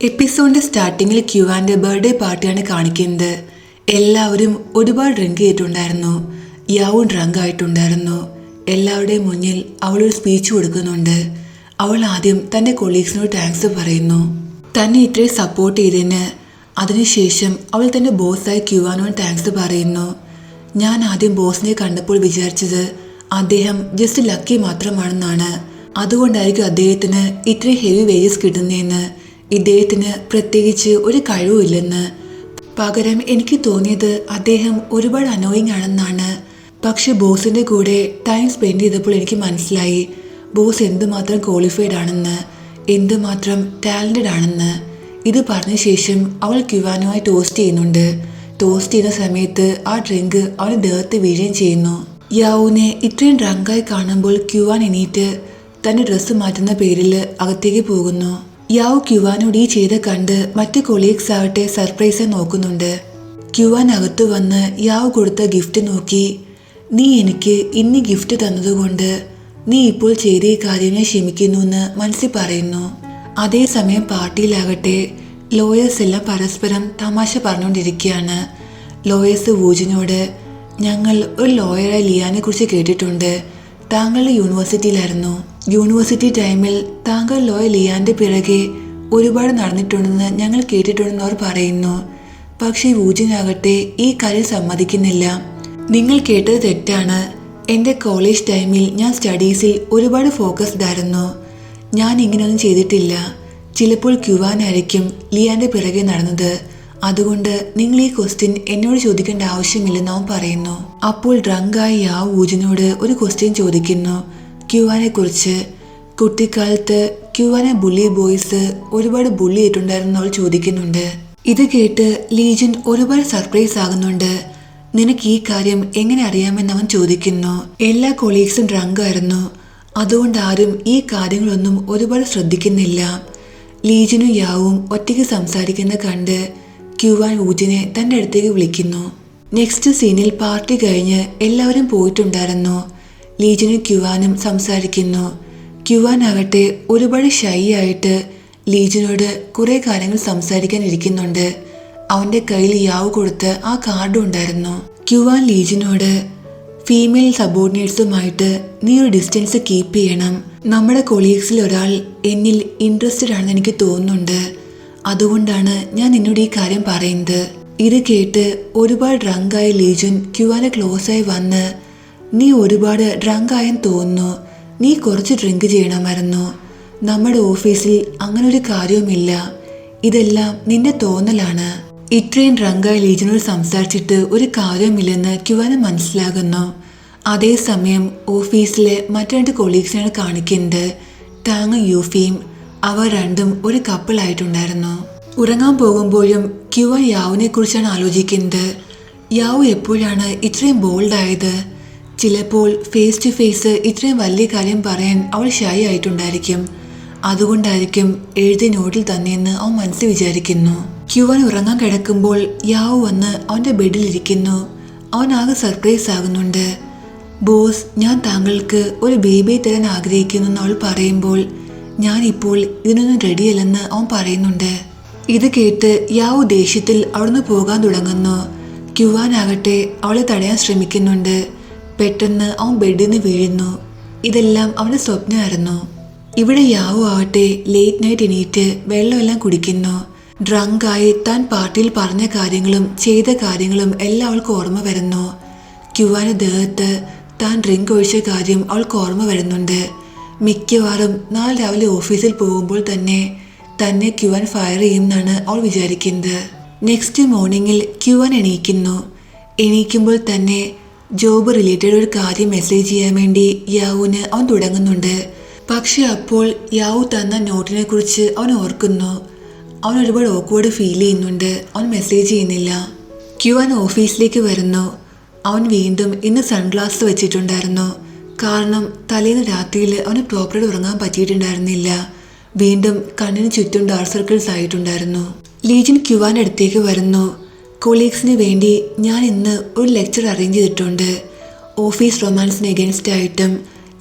എപ്പിസോഡിന്റെ സ്റ്റാർട്ടിങ്ങിൽ ക്യുവാന്റെ ബർത്ത്ഡേ പാർട്ടിയാണ് കാണിക്കുന്നത്. എല്ലാവരും ഒരുപാട് ഡ്രിങ്ക് ചെയ്തിട്ടുണ്ടായിരുന്നു. യാവും ഡ്രങ്ക് ആയിട്ടുണ്ടായിരുന്നു. എല്ലാവരുടെയും മുന്നിൽ അവളൊരു സ്പീച്ച് കൊടുക്കുന്നുണ്ട്. അവൾ ആദ്യം തന്റെ കൊളീഗ്സിനോട് താങ്ക്സ് പറയുന്നു, തന്നെ ഇത്രയും സപ്പോർട്ട് ചെയ്തതിന്. അതിനുശേഷം അവൾ തന്റെ ബോസായ ക്യുവാനോട് താങ്ക്സ് പറയുന്നു. ഞാൻ ആദ്യം ബോസിനെ കണ്ടപ്പോൾ വിചാരിച്ചത് അദ്ദേഹം ജസ്റ്റ് ലക്കി മാത്രമാണെന്നാണ്. അതുകൊണ്ടായിരിക്കും അദ്ദേഹത്തിന് ഇത്രയും ഹെവി വേജസ് കിട്ടുന്നതെന്ന്. ഇദ്ദേഹത്തിന് പ്രത്യേകിച്ച് ഒരു കഴിവുമില്ലെന്ന്. പകരം എനിക്ക് തോന്നിയത് അദ്ദേഹം ഒരുപാട് അനോയിങ് ആണെന്നാണ്. പക്ഷെ ബോസിന്റെ കൂടെ ടൈം സ്പെൻഡ് ചെയ്തപ്പോൾ എനിക്ക് മനസ്സിലായി ബോസ് എന്തുമാത്രം ക്വാളിഫൈഡ് ആണെന്ന്, എന്തുമാത്രം ടാലന്റഡ് ആണെന്ന്. ഇത് പറഞ്ഞ ശേഷം അവൾ ക്യുവാനുമായി ടോസ്റ്റ് ചെയ്യുന്നുണ്ട്. ടോസ്റ്റ് ചെയ്യുന്ന സമയത്ത് ആ ഡ്രിങ്ക് അവൾ ദേഹത്ത് വീഴുകയും ചെയ്യുന്നു. യാവുനെ ഇത്രയും ഡ്രങ്കായി കാണുമ്പോൾ ക്യുവാൻ എണീറ്റ് തന്റെ ഡ്രസ്സ് മാറ്റുന്ന പേരിൽ അകത്തേക്ക് പോകുന്നു. യാവ് ക്യുവാനോട് ഈ ചെയ്ത കണ്ട് മറ്റു കൊളീഗ്സ് ആവട്ടെ സർപ്രൈസായി നോക്കുന്നുണ്ട്. ക്യുവാൻ അകത്തു വന്ന് യാവ് കൊടുത്ത ഗിഫ്റ്റ് നോക്കി, നീ എനിക്ക് ഇന്ന് ഗിഫ്റ്റ് തന്നതുകൊണ്ട് നീ ഇപ്പോൾ ചെയ്ത ഈ കാര്യം ഞാൻ ക്ഷമിക്കുന്നു എന്ന് മനസ്സിൽ പറയുന്നു. അതേസമയം പാർട്ടിയിലാകട്ടെ ലോയേഴ്സ് എല്ലാം പരസ്പരം തമാശ പറഞ്ഞുകൊണ്ടിരിക്കുകയാണ്. ലോയേഴ്സ് വൂജിനോട്, ഞങ്ങൾ ഒരു ലോയറായ ലിയാനെ കുറിച്ച് കേട്ടിട്ടുണ്ട്. താങ്കളുടെ യൂണിവേഴ്സിറ്റിയിലായിരുന്നു. യൂണിവേഴ്സിറ്റി ടൈമിൽ താങ്കൾ ലോയർ ലിയാന്റെ പിറകെ ഒരുപാട് നടന്നിട്ടുണ്ടെന്ന് ഞങ്ങൾ കേട്ടിട്ടുണ്ടെന്ന് അവർ പറയുന്നു. പക്ഷേ വൂജിനാകട്ടെ ഈ കാര്യം സമ്മതിക്കുന്നില്ല. നിങ്ങൾ കേട്ടത് തെറ്റാണ്. എൻ്റെ കോളേജ് ടൈമിൽ ഞാൻ സ്റ്റഡീസിൽ ഒരുപാട് ഫോക്കസ്ഡ് ആയിരുന്നു. ഞാൻ ഇങ്ങനെയൊന്നും ചെയ്തിട്ടില്ല. ചിലപ്പോൾ ക്യുവാനായിരിക്കും ലിയാന്റെ പിറകെ നടന്നത്. അതുകൊണ്ട് നിങ്ങൾ ഈ ക്വസ്റ്റ്യൻ എന്നോട് ചോദിക്കേണ്ട ആവശ്യമില്ലെന്ന് അവൻ പറയുന്നു. അപ്പോൾ ഡ്രങ്കായ യാവ് വൂജിനോട് ഒരു ക്വസ്റ്റ്യൻ ചോദിക്കുന്നു, ക്യുവാനെ കുറിച്ച്. കുട്ടിക്കാലത്ത് ക്യുവാനെ ബുള്ളി ബോയ്സ് ഒരുപാട് ബുള്ളി ചെയ്തിട്ടുണ്ടായിരുന്നു അവൾ ചോദിക്കുന്നുണ്ട്. ഇത് കേട്ട് ലീജൻ ഒരുപാട് സർപ്രൈസ് ആകുന്നുണ്ട്. നിനക്ക് ഈ കാര്യം എങ്ങനെ അറിയാമെന്ന് അവൻ ചോദിക്കുന്നു. എല്ലാ കൊളീഗ്സും ഡ്രങ്ക് ആയിരുന്നു. അതുകൊണ്ട് ആരും ഈ കാര്യങ്ങളൊന്നും ഒരുപാട് ശ്രദ്ധിക്കുന്നില്ല. ലീജനും യാവും ഒറ്റയ്ക്ക് സംസാരിക്കുന്ന കണ്ട് ക്യുവാൻ വൂജിനെ തൻ്റെ അടുത്തേക്ക് വിളിക്കുന്നു. നെക്സ്റ്റ് സീനിൽ പാർട്ടി കഴിഞ്ഞ് എല്ലാവരും പോയിട്ടുണ്ടായിരുന്നു. ലീജനും ക്യുവാനും സംസാരിക്കുന്നു. ക്യുവാൻ ആകട്ടെ ഒരുപാട് ഷൈ ആയിട്ട് ലീജനോട് കുറെ കാര്യങ്ങൾ സംസാരിക്കാൻ ഇരിക്കുന്നുണ്ട്. അവന്റെ കയ്യിൽ യാവ് കൊടുത്ത് ആ കാർഡും ഉണ്ടായിരുന്നു. ക്യുവാൻ ലീജനോട്, ഫീമെയിൽ സബോർഡിനേറ്റ്സുമായിട്ട് നീ ഒരു ഡിസ്റ്റൻസ് കീപ്പ് ചെയ്യണം. നമ്മുടെ കൊളീഗ്സിൽ ഒരാൾ എന്നിൽ ഇൻട്രസ്റ്റഡ് ആണെന്ന് എനിക്ക് തോന്നുന്നുണ്ട്. അതുകൊണ്ടാണ് ഞാൻ നിന്നോട് ഈ കാര്യം പറയുന്നത്. ഇത് കേട്ട് ഒരുപാട് ഡ്രങ്കായ ലീജൻ ക്യുവാനെ ക്ലോസായി വന്ന്, നീ ഒരുപാട് ഡ്രങ്കായെന്ന് തോന്നുന്നു. നീ കുറച്ച് ഡ്രിങ്ക് ചെയ്യണമായിരുന്നു. നമ്മുടെ ഓഫീസിൽ അങ്ങനെ ഒരു കാര്യവുമില്ല. ഇതെല്ലാം നിന്റെ തോന്നലാണ്. ഇത്രയും ഡ്രങ്കായ ലീജനോട് സംസാരിച്ചിട്ട് ഒരു കാര്യവുമില്ലെന്ന് ക്യുവാന് മനസ്സിലാകുന്നു. അതേസമയം ഓഫീസിലെ മറ്റു രണ്ട് കൊളീഗ്സിനാണ് കാണിക്കുന്നത്. ടാങ് യൂഫിയും. അവർ രണ്ടും ഒരു കപ്പിളായിട്ടുണ്ടായിരുന്നു. ഉറങ്ങാൻ പോകുമ്പോഴും ക്യുവാൻ യാവിനെ കുറിച്ചാണ് ആലോചിക്കുന്നത്. യാവ് എപ്പോഴാണ് ഇത്രയും ബോൾഡായത്? ചിലപ്പോൾ ഫേസ് ടു ഫേസ് ഇത്രയും വലിയ കാര്യം പറയാൻ അവൾ ഷൈ ആയിട്ടുണ്ടായിരിക്കും. അതുകൊണ്ടായിരിക്കും എഴുതിയ നോട്ടിൽ തന്നെയെന്ന് അവൻ മനസ്സിൽ വിചാരിക്കുന്നു. ക്യുവാൻ ഉറങ്ങാൻ കിടക്കുമ്പോൾ യാവ് വന്ന് അവന്റെ ബെഡിലിരിക്കുന്നു. അവൻ ആകെ സർപ്രൈസ് ആകുന്നുണ്ട്. ബോസ്, ഞാൻ താങ്കൾക്ക് ഒരു ബേബിയെ തരാൻ ആഗ്രഹിക്കുന്നു എന്ന് അവൾ പറയുമ്പോൾ, ഞാനിപ്പോൾ ഇതിനൊന്നും റെഡിയല്ലെന്ന് അവൻ പറയുന്നുണ്ട്. ഇത് കേട്ട് യാവ് ദേഷ്യത്തിൽ അവിടുന്ന് പോകാൻ തുടങ്ങുന്നു. ക്യുവാനാകട്ടെ അവളെ തടയാൻ ശ്രമിക്കുന്നുണ്ട്. പെട്ടെന്ന് അവൻ ബെഡിൽ നിന്ന് വീഴുന്നു. ഇതെല്ലാം അവന്റെ സ്വപ്നമായിരുന്നു. ഇവിടെ യാവു ആവട്ടെ ലേറ്റ് നൈറ്റ് എണീറ്റ് വെള്ളമെല്ലാം കുടിക്കുന്നു. ഡ്രങ്കായി താൻ പാർട്ടിയിൽ പറഞ്ഞ കാര്യങ്ങളും ചെയ്ത കാര്യങ്ങളും എല്ലാം അവൾക്ക് ഓർമ്മ വരുന്നു. ക്യുവാന്റെ ദേഹത്ത് താൻ ഡ്രിങ്ക് ഒഴിച്ച കാര്യം അവൾക്ക് ഓർമ്മ വരുന്നുണ്ട്. മിക്കവാറും നാളെ രാവിലെ ഓഫീസിൽ പോകുമ്പോൾ തന്നെ ക്യുവാൻ ഫയർ ചെയ്യുമെന്നാണ് അവൾ വിചാരിക്കുന്നത്. നെക്സ്റ്റ് മോർണിംഗിൽ ക്യുവാൻ എണീക്കുമ്പോൾ തന്നെ ജോബ് റിലേറ്റഡ് ഒരു കാര്യം മെസ്സേജ് ചെയ്യാൻ വേണ്ടി യാവുന് അവൻ തുടങ്ങുന്നുണ്ട്. പക്ഷെ അപ്പോൾ യാവു തന്ന നോട്ടിനെ കുറിച്ച് അവൻ ഓർക്കുന്നു. അവൻ ഒരുപാട് ഓക്വേർഡ് ഫീൽ ചെയ്യുന്നുണ്ട്. അവൻ മെസ്സേജ് ചെയ്യുന്നില്ല. ക്യുവാൻ ഓഫീസിലേക്ക് വരുന്നു. അവൻ വീണ്ടും ഇന്ന് സൺഗ്ലാസ് വെച്ചിട്ടുണ്ടായിരുന്നു. കാരണം തലേന്ന് രാത്രിയിൽ അവന് പ്രോപ്പറായിട്ട് ഉറങ്ങാൻ പറ്റിയിട്ടുണ്ടായിരുന്നില്ല. വീണ്ടും കണ്ണിന് ചുറ്റും ഡാർക്ക് സർക്കിൾസ് ആയിട്ടുണ്ടായിരുന്നു. ലീജൻ ക്യുവാന്റെ അടുത്തേക്ക് വരുന്നു. കൊളീഗ്സിന് വേണ്ടി ഞാൻ ഇന്ന് ഒരു ലെക്ചർ അറേഞ്ച് ചെയ്തിട്ടുണ്ട്. ഓഫീസ് റൊമാൻസിന് എഗൻസ്റ്റ് ആയിട്ടും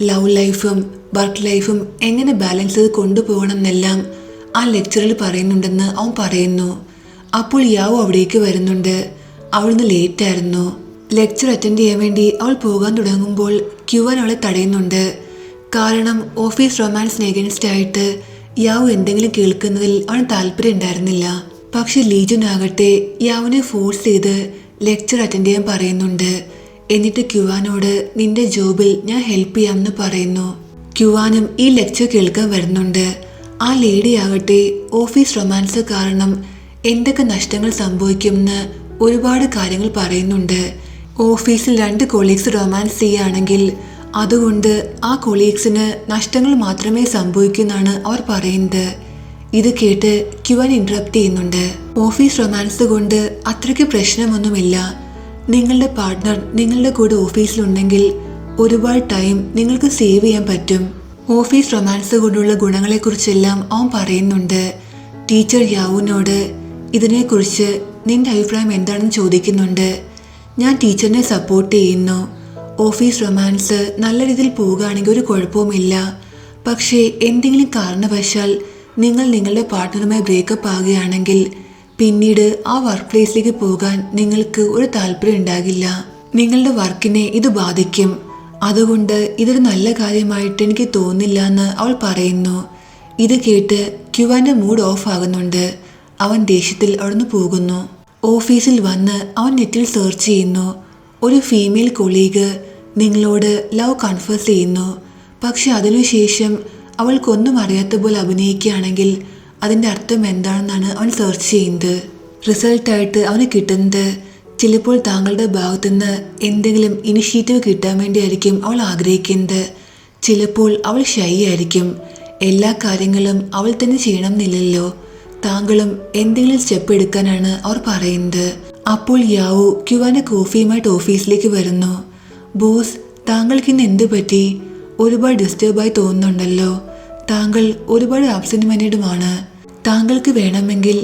ലവ് ലൈഫും വർക്ക് ലൈഫും എങ്ങനെ ബാലൻസ് ചെയ്ത് കൊണ്ടുപോകണം എന്നെല്ലാം ആ ലെക്ചറിൽ പറയുന്നുണ്ടെന്ന് അവൻ പറയുന്നു. അപ്പോൾ യാവു അവിടേക്ക് വരുന്നുണ്ട്. അവളിന്ന് ലേറ്റായിരുന്നു. ലെക്ചർ അറ്റൻഡ് ചെയ്യാൻ വേണ്ടി അവൾ പോകാൻ തുടങ്ങുമ്പോൾ ക്യുവാൻ അവളെ തടയുന്നുണ്ട്. കാരണം ഓഫീസ് റൊമാൻസിന് എഗൻസ്റ്റ് ആയിട്ട് യാവു എന്തെങ്കിലും കേൾക്കുന്നതിൽ അവന് താല്പര്യം ഉണ്ടായിരുന്നില്ല. പക്ഷെ ലീജുൻ ആകട്ടെ യാവിനെ ഫോഴ്സ് ചെയ്ത് ലെക്ചർ അറ്റൻഡ് ചെയ്യാൻ പറയുന്നുണ്ട്. എന്നിട്ട് ക്യുവാനോട് നിന്റെ ജോബിൽ ഞാൻ ഹെൽപ്പ് ചെയ്യാമെന്ന് പറയുന്നു. ക്യുവാനും ഈ ലെക്ചർ കേൾക്കാൻ വരുന്നുണ്ട്. ആ ലേഡി ആകട്ടെ ഓഫീസ് റൊമാൻസ് കാരണം എന്തൊക്കെ നഷ്ടങ്ങൾ സംഭവിക്കുമെന്ന് ഒരുപാട് കാര്യങ്ങൾ പറയുന്നുണ്ട്. ഓഫീസിൽ 2 കൊളീഗ്സ് റൊമാൻസ് ചെയ്യുകയാണെങ്കിൽ അതുകൊണ്ട് ആ കൊളീഗ്സിന് നഷ്ടങ്ങൾ മാത്രമേ സംഭവിക്കുമെന്നാണ് അവർ പറയുന്നത്. ഇത് കേട്ട് ക്യുവാൻ ഇന്ററപ്റ്റ് ചെയ്യുന്നുണ്ട്. ഓഫീസ് റൊമാൻസ് കൊണ്ട് അത്രയ്ക്ക് പ്രശ്നമൊന്നുമില്ല. നിങ്ങളുടെ പാർട്ട്ണർ നിങ്ങളുടെ കൂടെ ഓഫീസിലുണ്ടെങ്കിൽ ഒരുപാട് ടൈം നിങ്ങൾക്ക് സേവ് ചെയ്യാൻ പറ്റും. ഓഫീസ് റൊമാൻസ് കൊണ്ടുള്ള ഗുണങ്ങളെക്കുറിച്ചെല്ലാം അവൻ പറയുന്നുണ്ട്. ടീച്ചർ യാവുവിനോട് ഇതിനെക്കുറിച്ച് നിന്റെ അഭിപ്രായം എന്താണെന്ന് ചോദിക്കുന്നുണ്ട്. ഞാൻ ടീച്ചറിനെ സപ്പോർട്ട് ചെയ്യുന്നു. ഓഫീസ് റൊമാൻസ് നല്ല രീതിയിൽ പോവുകയാണെങ്കിൽ ഒരു കുഴപ്പവുമില്ല. പക്ഷേ എന്തെങ്കിലും കാരണവശാൽ നിങ്ങൾ നിങ്ങളുടെ പാർട്ട്ണറുമായി ബ്രേക്കപ്പ് ആകുകയാണെങ്കിൽ പിന്നീട് ആ വർക്ക് പ്ലേസിലേക്ക് പോകാൻ നിങ്ങൾക്ക് ഒരു താല്പര്യം ഉണ്ടാകില്ല. നിങ്ങളുടെ വർക്കിനെ ഇത് ബാധിക്കും. അതുകൊണ്ട് ഇതൊരു നല്ല കാര്യമായിട്ട് എനിക്ക് തോന്നില്ല എന്ന് അവൾ പറയുന്നു. ഇത് കേട്ട് ക്യുവാന്റെ മൂഡ് ഓഫ് ആകുന്നുണ്ട്. അവൻ ദേഷ്യത്തിൽ അവിടുന്ന് പോകുന്നു. ഓഫീസിൽ വന്ന് അവൻ നെറ്റിൽ സെർച്ച് ചെയ്യുന്നു. ഒരു ഫീമെയിൽ കൊളീഗ് നിങ്ങളോട് ലവ് കൺഫേസ് ചെയ്യുന്നു. പക്ഷെ അതിനുശേഷം അവൾക്കൊന്നും അറിയാത്ത പോലെ അഭിനയിക്കുകയാണെങ്കിൽ അതിൻ്റെ അർത്ഥം എന്താണെന്നാണ് അവൻ സെർച്ച് ചെയ്യുന്നത്. റിസൾട്ടായിട്ട് അവന് കിട്ടുന്നത് ചിലപ്പോൾ താങ്കളുടെ ഭാഗത്തുനിന്ന് എന്തെങ്കിലും ഇനിഷ്യേറ്റീവ് കിട്ടാൻ വേണ്ടിയായിരിക്കും അവൾ ആഗ്രഹിക്കുന്നത്. ചിലപ്പോൾ അവൾ ഷൈ ആയിരിക്കും. എല്ലാ കാര്യങ്ങളും അവൾ തന്നെ ചെയ്യണം എന്നില്ലല്ലോ. താങ്കളും എന്തെങ്കിലും സ്റ്റെപ്പ് എടുക്കാനാണ് അവർ പറയുന്നത്. അപ്പോൾ യാവു ക്യുവാന്റെ കോഫിയുമായിട്ട് ഓഫീസിലേക്ക് വരുന്നു. ബോസ്, താങ്കൾക്ക് ഇന്ന് എന്ത് പറ്റി? ഒരുപാട് ഡിസ്റ്റർബായി തോന്നുന്നുണ്ടല്ലോ. താങ്കൾ ഒരുപാട് ആബ്സെന്റ് മൈൻഡുമാണ്. താങ്കൾക്ക് വേണമെങ്കിൽ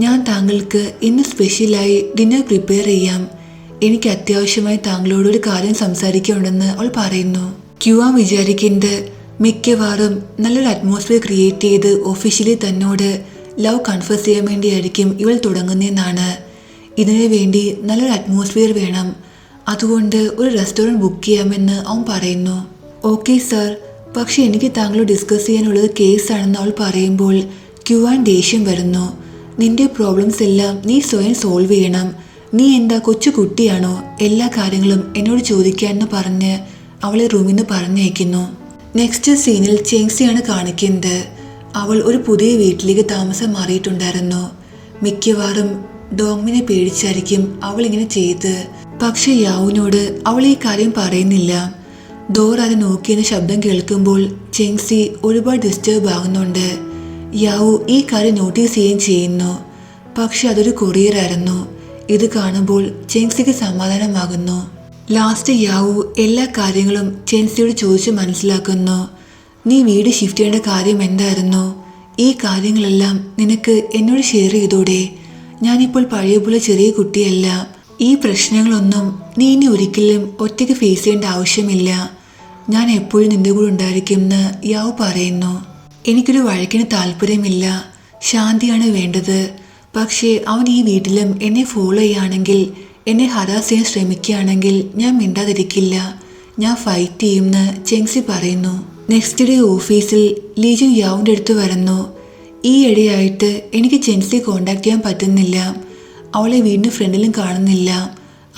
ഞാൻ താങ്കൾക്ക് ഇന്ന് സ്പെഷ്യലായി ഡിന്നർ പ്രിപ്പയർ ചെയ്യാം. എനിക്ക് അത്യാവശ്യമായി താങ്കളോടൊരു കാര്യം സംസാരിക്കാനുണ്ടെന്ന് അവൾ പറയുന്നു. ക്യുവാൻ വിചാരിക്കുന്നത് മിക്കവാറും നല്ലൊരു അറ്റ്മോസ്ഫിയർ ക്രിയേറ്റ് ചെയ്ത് ഒഫീഷ്യലി തന്നോട് ലവ് കൺഫേസ് ചെയ്യാൻ വേണ്ടിയായിരിക്കും ഇവൾ തുടങ്ങുന്നതെന്നാണ്. ഇതിനു വേണ്ടി നല്ലൊരു അറ്റ്മോസ്ഫിയർ വേണം. അതുകൊണ്ട് ഒരു റെസ്റ്റോറൻറ്റ് ബുക്ക് ചെയ്യാമെന്ന് അവൻ പറയുന്നു. ഓക്കെ സർ, പക്ഷെ എനിക്ക് താങ്കളോട് ഡിസ്കസ് ചെയ്യാനുള്ളത് കേസാണെന്ന് അവൾ പറയുമ്പോൾ ക്യുവാൻ ദേഷ്യം വരുന്നു. നിന്റെ പ്രോബ്ലംസ് എല്ലാം നീ സ്വയം സോൾവ് ചെയ്യണം. നീ എന്താ കൊച്ചു കുട്ടിയാണോ? എല്ലാ കാര്യങ്ങളും എന്നോട് ചോദിക്കാമെന്ന് പറഞ്ഞ് അവളെ റൂമിൽ നിന്ന് പറഞ്ഞയക്കുന്നു. നെക്സ്റ്റ് സീനിൽ ചെങ്സിയാണ് കാണിക്കുന്നത്. അവൾ ഒരു പുതിയ വീട്ടിലേക്ക് താമസം മാറിയിട്ടുണ്ടായിരുന്നു. മിക്കവാറും ഡോങ്ങിനെ പേടിച്ചായിരിക്കും അവൾ ഇങ്ങനെ ചെയ്ത്. പക്ഷെ യാവുവിനോട് അവൾ ഈ കാര്യം പറയുന്നില്ല. ഡോർ അത് നോക്കിയെന്ന ശബ്ദം കേൾക്കുമ്പോൾ ചെങ്സി ഒരുപാട് ഡിസ്റ്റർബ് ആകുന്നുണ്ട്. യാവു ഈ കാര്യം നോട്ടീസ് ചെയ്യുകയും ചെയ്യുന്നു. പക്ഷെ അതൊരു കൊറിയർ ആയിരുന്നു. ഇത് കാണുമ്പോൾ ചെങ്സിക്ക് സമാധാനമാകുന്നു. ലാസ്റ്റ് യാവു എല്ലാ കാര്യങ്ങളും ചെങ്സിയോട് ചോദിച്ച് മനസ്സിലാക്കുന്നു. നീ വീട് ഷിഫ്റ്റ് ചെയ്യേണ്ട കാര്യം എന്തായിരുന്നു? ഈ കാര്യങ്ങളെല്ലാം നിനക്ക് എന്നോട് ഷെയർ ചെയ്തോടെ? ഞാനിപ്പോൾ പഴയ പോലെ ചെറിയ കുട്ടിയല്ല. ഈ പ്രശ്നങ്ങളൊന്നും നീ ഇനി ഒരിക്കലും ഒറ്റയ്ക്ക് ഫേസ് ചെയ്യേണ്ട ആവശ്യമില്ല. ഞാൻ എപ്പോഴും നിന്റെ കൂടെ ഉണ്ടായിരിക്കുമെന്ന് യാവു പറയുന്നു. എനിക്കൊരു വഴക്കിന് താല്പര്യമില്ല. ശാന്തിയാണ് വേണ്ടത്. പക്ഷേ അവൻ ഈ വീട്ടിലും എന്നെ ഫോളോ ചെയ്യുകയാണെങ്കിൽ, എന്നെ ഹരാസ് ചെയ്യാൻ ശ്രമിക്കുകയാണെങ്കിൽ ഞാൻ മിണ്ടാതിരിക്കില്ല. ഞാൻ ഫൈറ്റ് ചെയ്യുമെന്ന് ചെങ്സി പറയുന്നു. നെക്സ്റ്റ് ഡേ ഓഫീസിൽ ലീജു യാവുവിൻ്റെ അടുത്ത് വരുന്നു. ഈ ഇടയായിട്ട് എനിക്ക് ചെങ്സിയെ കോണ്ടാക്ട് ചെയ്യാൻ പറ്റുന്നില്ല. അവളെ വീടിന് ഫ്രണ്ടിലും കാണുന്നില്ല.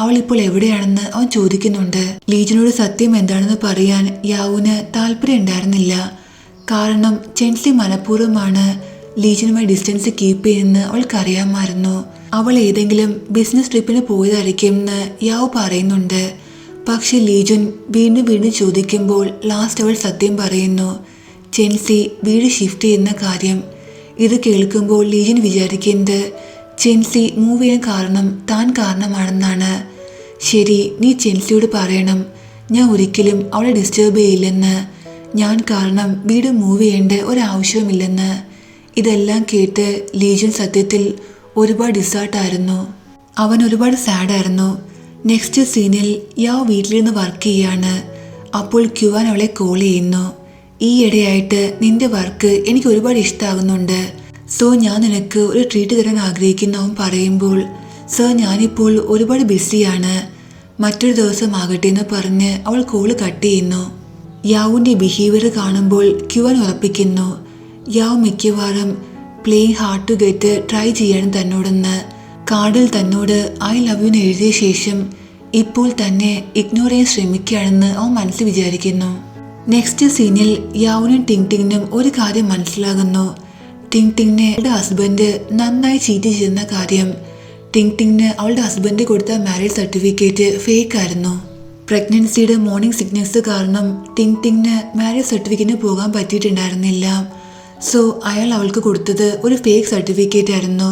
അവൾ ഇപ്പോൾ എവിടെയാണെന്ന് അവൻ ചോദിക്കുന്നുണ്ട്. ലീജിനോട് സത്യം എന്താണെന്ന് പറയാൻ യാവുവിന് താല്പര്യം ഉണ്ടായിരുന്നില്ല. കാരണം ചെങ്സി മനഃപൂർവ്വമാണ് ലീജിനുമായി ഡിസ്റ്റൻസ് കീപ്പ് ചെയ്യുമെന്ന് അവൾക്കറിയാമായിരുന്നു. അവൾ ഏതെങ്കിലും ബിസിനസ് ട്രിപ്പിന് പോയതായിരിക്കുമെന്ന് യാവു പറയുന്നുണ്ട്. പക്ഷെ ലീജുൻ വീണ്ടും ചോദിക്കുമ്പോൾ ലാസ്റ്റ് അവൾ സത്യം പറയുന്നു. ചെങ്സി വീട് ഷിഫ്റ്റ് ചെയ്യുന്ന കാര്യം. ഇത് കേൾക്കുമ്പോൾ ലീജുൻ വിചാരിക്കുന്നത് ചെങ്സി മൂവ് ചെയ്യാൻ കാരണം താൻ കാരണമാണെന്നാണ്. ശരി, നീ ചെങ്സിയോട് പറയണം ഞാൻ ഒരിക്കലും അവളെ ഡിസ്റ്റർബ് ചെയ്യില്ലെന്ന്. ഞാൻ കാരണം വീട് മൂവ് ചെയ്യേണ്ട ഒരാവശ്യവുമില്ലെന്ന്. ഇതെല്ലാം കേട്ട് ലീജുൻ സത്യത്തിൽ ഒരുപാട് ഡിസാർട്ടായിരുന്നു. അവൻ ഒരുപാട് സാഡായിരുന്നു. നെക്സ്റ്റ് സീനിൽ യാവ് വീട്ടിലിരുന്ന് വർക്ക് ചെയ്യാണ്. അപ്പോൾ ക്യുവാൻ അവളെ കോൾ ചെയ്യുന്നു. ഈ ഇടയായിട്ട് നിന്റെ വർക്ക് എനിക്ക് ഒരുപാട് ഇഷ്ടമാകുന്നുണ്ട്. സോ ഞാൻ നിനക്ക് ഒരു ട്രീറ്റ് തരാൻ ആഗ്രഹിക്കുന്നു അവൻ പറയുമ്പോൾ, സർ ഞാനിപ്പോൾ ഒരുപാട് ബിസിയാണ്, മറ്റൊരു ദിവസം ആകട്ടെ എന്ന് പറഞ്ഞ് അവൾ കോള് കട്ട് ചെയ്യുന്നു. യാവുവിൻ്റെ ബിഹേവിയർ കാണുമ്പോൾ ക്യുവാൻ ഉറപ്പിക്കുന്നു യാവ് മിക്കവാറും playing hard to get try ചെയ്യാനും തന്നോടെന്ന്. കാർഡിൽ തന്നോട് ഐ ലവ് യു എന്ന് എഴുതിയ ശേഷം ഇപ്പോൾ തന്നെ ഇഗ്നോർ ചെയ്യാൻ ശ്രമിക്കുകയാണെന്ന് അവൻ മനസ്സിൽ വിചാരിക്കുന്നു. നെക്സ്റ്റ് സീനിൽ യാവുനും ടിങ് ടിങ്ങിനും ഒരു കാര്യം മനസ്സിലാകുന്നു. ടിങ് ടിങ്ങിനെ അവളുടെ ഹസ്ബൻഡ് നന്നായി ചീറ്റ് ചെയ്യുന്ന കാര്യം. ടിങ് ടിങ്ങിന് അവളുടെ ഹസ്ബൻഡ് കൊടുത്ത മാരേജ് സർട്ടിഫിക്കറ്റ് ഫേക്ക് ആയിരുന്നു. പ്രഗ്നൻസിയുടെ മോർണിംഗ് സിക്നസ് കാരണം ടിങ് ടിങ്ങിന് മാരേജ് സർട്ടിഫിക്കറ്റിന് പോകാൻ പറ്റിയിട്ടുണ്ടായിരുന്നില്ല. സോ അയാൾ അവൾക്ക് കൊടുത്തത് ഒരു ഫേക്ക് സർട്ടിഫിക്കറ്റ് ആയിരുന്നു.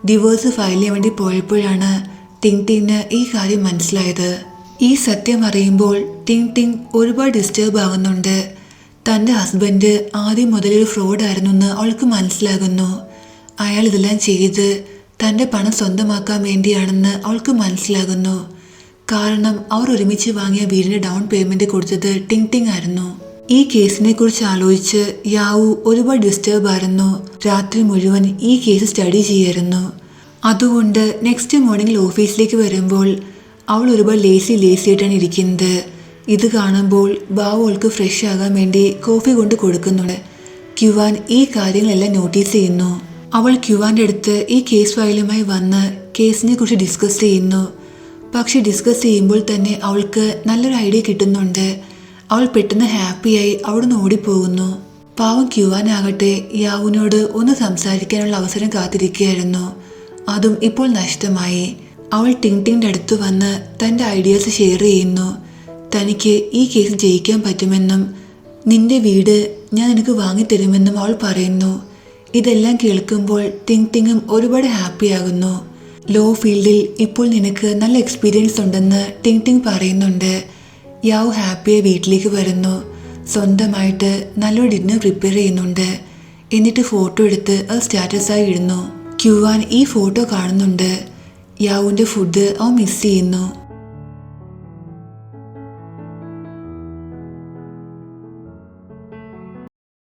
ഡിവോഴ്സ് ഫയൽ ചെയ്യാൻ വേണ്ടി പോയപ്പോഴാണ് ടിങ് ടിങ്ങിന് ഈ കാര്യം മനസ്സിലായത്. ഈ സത്യം അറിയുമ്പോൾ ടിങ് ടിങ് ഒരുപാട് ഡിസ്റ്റർബ് ആകുന്നുണ്ട്. തൻ്റെ ഹസ്ബൻഡ് ആദ്യം മുതലൊരു ഫ്രോഡായിരുന്നു എന്ന് അവൾക്ക് മനസ്സിലാകുന്നു. അയാൾ ഇതെല്ലാം ചെയ്ത് തൻ്റെ പണം സ്വന്തമാക്കാൻ വേണ്ടിയാണെന്ന് അവൾക്ക് മനസ്സിലാകുന്നു. കാരണം അവർ ഒരുമിച്ച് വാങ്ങിയ വീടിൻ്റെ ഡൗൺ പേയ്മെൻറ്റ് കൊടുത്തത് ടിങ് ടിങ് ആയിരുന്നു. ഈ കേസിനെ കുറിച്ച് ആലോചിച്ച് യാവു ഒരുപാട് ഡിസ്റ്റർബ് ആയിരുന്നു. രാത്രി മുഴുവൻ ഈ കേസ് സ്റ്റഡി ചെയ്യായിരുന്നു. അതുകൊണ്ട് നെക്സ്റ്റ് മോർണിംഗിൽ ഓഫീസിലേക്ക് വരുമ്പോൾ അവൾ ഒരുപാട് ലേസി ആയിട്ടാണ് ഇരിക്കുന്നത്. ഇത് കാണുമ്പോൾ ബാവു അവൾക്ക് ഫ്രഷ് ആകാൻ വേണ്ടി കോഫി കൊണ്ട് കൊടുക്കുന്നുണ്ട്. ക്യുവാൻ ഈ കാര്യങ്ങളെല്ലാം നോട്ടീസ് ചെയ്യുന്നു. അവൾ ക്യുവാൻ്റെ അടുത്ത് ഈ കേസ് ഫയലുമായി വന്ന് കേസിനെ കുറിച്ച് ഡിസ്കസ് ചെയ്യുന്നു. പക്ഷെ ഡിസ്കസ് ചെയ്യുമ്പോൾ തന്നെ അവൾക്ക് നല്ലൊരു ഐഡിയ കിട്ടുന്നുണ്ട്. അവൾ പെട്ടെന്ന് ഹാപ്പിയായി അവിടുന്ന് ഓടിപ്പോകുന്നു. പാവം ക്യുവാനാകട്ടെ യാവുവിനോട് ഒന്ന് സംസാരിക്കാനുള്ള അവസരം കാത്തിരിക്കുകയായിരുന്നു. അതും ഇപ്പോൾ നഷ്ടമായി. അവൾ ടിങ് ടിങ്ങിൻ്റെ അടുത്ത് വന്ന് തൻ്റെ ഐഡിയാസ് ഷെയർ ചെയ്യുന്നു. തനിക്ക് ഈ കേസ് ജയിക്കാൻ പറ്റുമെന്നും നിന്റെ വീട് ഞാൻ നിനക്ക് വാങ്ങിത്തരുമെന്നും അവൾ പറയുന്നു. ഇതെല്ലാം കേൾക്കുമ്പോൾ ടിങ് ടിങ്ങും ഒരുപാട് ഹാപ്പിയാകുന്നു. ലോ ഫീൽഡിൽ ഇപ്പോൾ നിനക്ക് നല്ല എക്സ്പീരിയൻസ് ഉണ്ടെന്ന് ടിങ് ടിങ് പറയുന്നുണ്ട്. യാവ് ഹാപ്പിയായി വീട്ടിലേക്ക് വരുന്നു. സ്വന്തമായിട്ട് നല്ലൊരു ഡിന്നർ പ്രിപ്പയർ ചെയ്യുന്നുണ്ട്. എന്നിട്ട് ഫോട്ടോ എടുത്ത് അത് സ്റ്റാറ്റസായി ഇടുന്നു. ക്യുവാൻ ഈ ഫോട്ടോ കാണുന്നുണ്ട്. യാവുവിൻ്റെ ഫുഡ് അവൻ മിസ് ചെയ്യുന്നു.